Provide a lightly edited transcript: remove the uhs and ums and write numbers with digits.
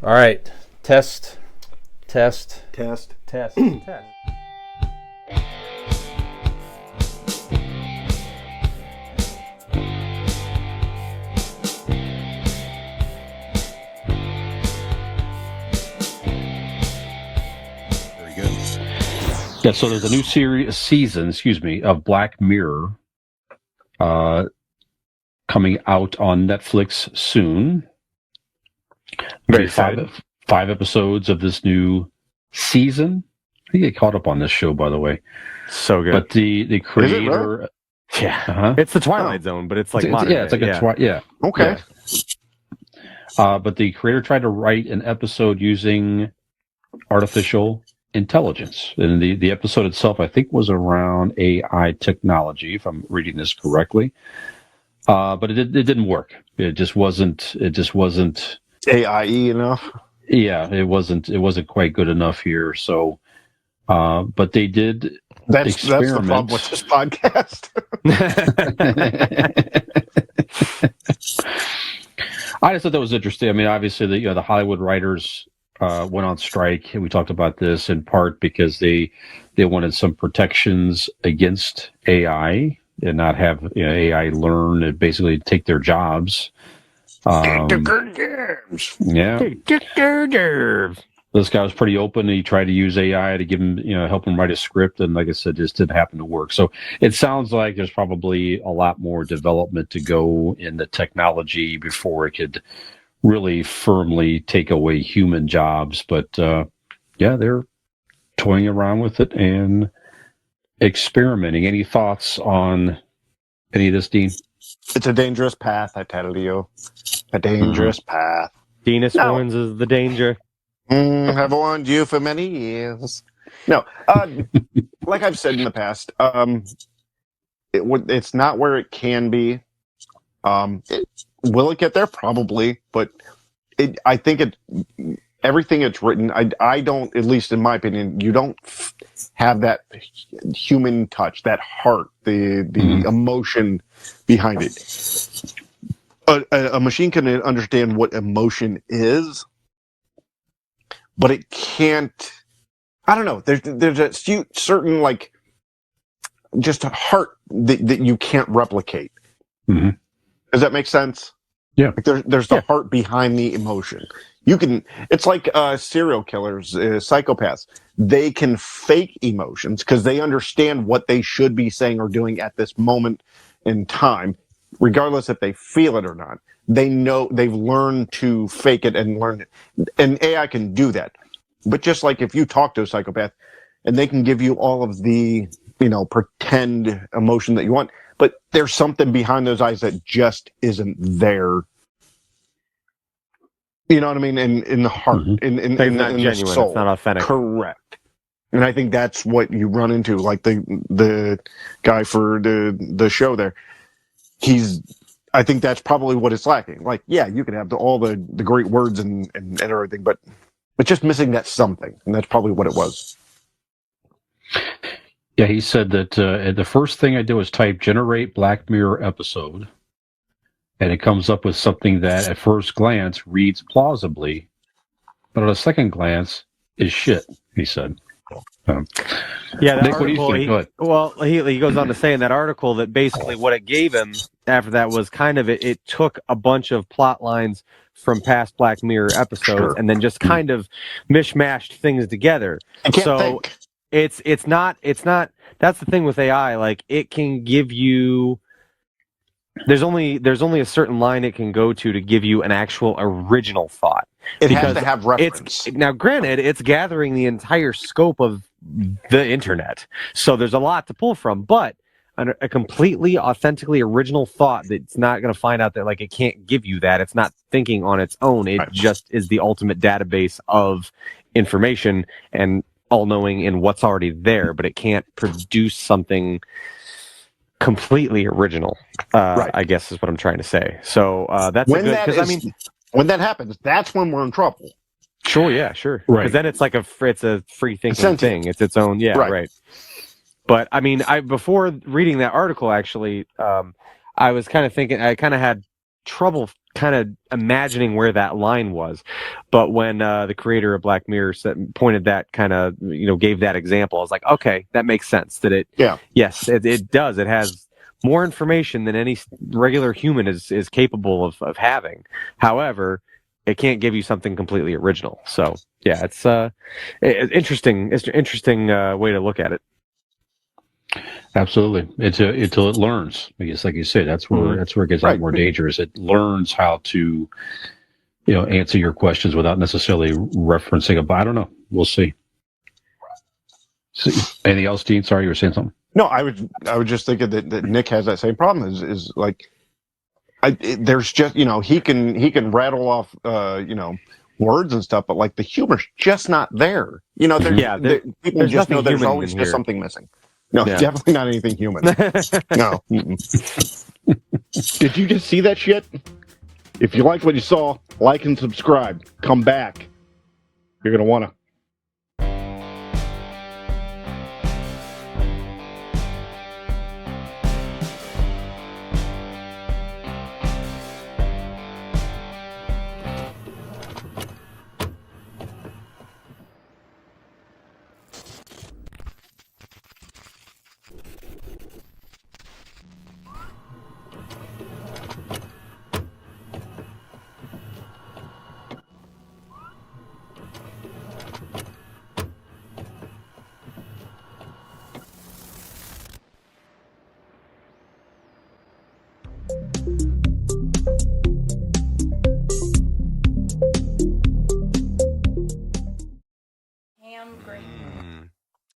All right. Test. Test. Test. Very good. Yeah, so there's a new season of Black Mirror coming out on Netflix soon. Very excited. Five episodes of this new season. I think I caught up on this show, by the way. So good. But the creator, really? Yeah, it's the Twilight Zone, but it's like modern. it's like a Okay. But the creator tried to write an episode using artificial intelligence, and the episode itself, I think, was around AI technology, if I'm reading this correctly. But it didn't work. It just wasn't. AIE enough. Yeah, it wasn't quite good enough here. So, but they did. That's the problem with this podcast. I just thought that was interesting. I mean, obviously, the Hollywood writers went on strike. We talked about this in part because they wanted some protections against AI and not have AI learn and basically take their jobs. Yeah. This guy was pretty open. He tried to use AI to give him, help him write a script, and like I said, just didn't happen to work. So it sounds like there's probably a lot more development to go in the technology before it could really firmly take away human jobs. But they're toying around with it and experimenting. Any thoughts on any of this, Dean? It's a dangerous path, I tell you. A dangerous path. Denis warns is the danger. I've warned you for many years. No, like I've said in the past, it's not where it can be. Will it get there? Probably, but I think everything it's written, I don't, at least in my opinion, you don't have that human touch, that heart, the emotion behind it. A machine can understand what emotion is, but it can't. I don't know. There's a certain just a heart that you can't replicate. Mm-hmm. Does that make sense? Yeah. There's the heart behind the emotion. You can. It's like serial killers, psychopaths. They can fake emotions because they understand what they should be saying or doing at this moment in time, regardless if they feel it or not. They know they've learned to fake it and learn it, and AI can do that. But just like if you talk to a psychopath, and they can give you all of the pretend emotion that you want, but there's something behind those eyes that just isn't there. You know what I mean? In the heart, in not genuine, the soul. It's not authentic. Correct. And I think that's what you run into. Like the guy for the show there, I think that's probably what it's lacking. Like, yeah, you can have all the great words and everything, but it's just missing that something, and that's probably what it was. Yeah, he said that the first thing I do is type generate Black Mirror episode, and it comes up with something that at first glance reads plausibly, but on a second glance is shit, he said. Yeah, Nick, what do you think? Go ahead. Well, he goes on to say in that article that basically what it gave him after that was kind of it took a bunch of plot lines from past Black Mirror episodes and then just kind of mishmashed things together. I can't think. It's not that's the thing with AI, like it can give you there's only a certain line it can go to give you an actual original thought. It has to have reference. Now, granted, it's gathering the entire scope of the internet, so there's a lot to pull from, but a completely authentically original thought that's not going to find out that it can't give you that. It's not thinking on its own. It just is the ultimate database of information and all-knowing in what's already there, but it can't produce something completely original, I guess is what I'm trying to say. So that's when when that happens, that's when we're in trouble. Sure, yeah, sure. Right. Because then it's it's a free thinking thing. It's its own, right. But I mean, before reading that article, actually, I was kind of thinking. I kind of had trouble kind of imagining where that line was. But when the creator of Black Mirror pointed that kind of, gave that example, I was like, okay, that makes sense. That yes, it does. It has more information than any regular human is capable of having. However, it can't give you something completely original. So yeah, it's interesting. It's an interesting way to look at it. Absolutely. Until it learns. I guess, like you say, that's where it gets a lot more dangerous. It learns how to, answer your questions without necessarily referencing a. I don't know. We'll see. Anything else, Dean? Sorry, you were saying something. No, I was just thinking that Nick has that same problem. Is like, there's just he can rattle off words and stuff, but like the humor's just not there. People there's just know there's human always in just here. something missing. No, definitely not anything human. No. Did you just see that shit? If you liked what you saw, like and subscribe. Come back. You're gonna wanna.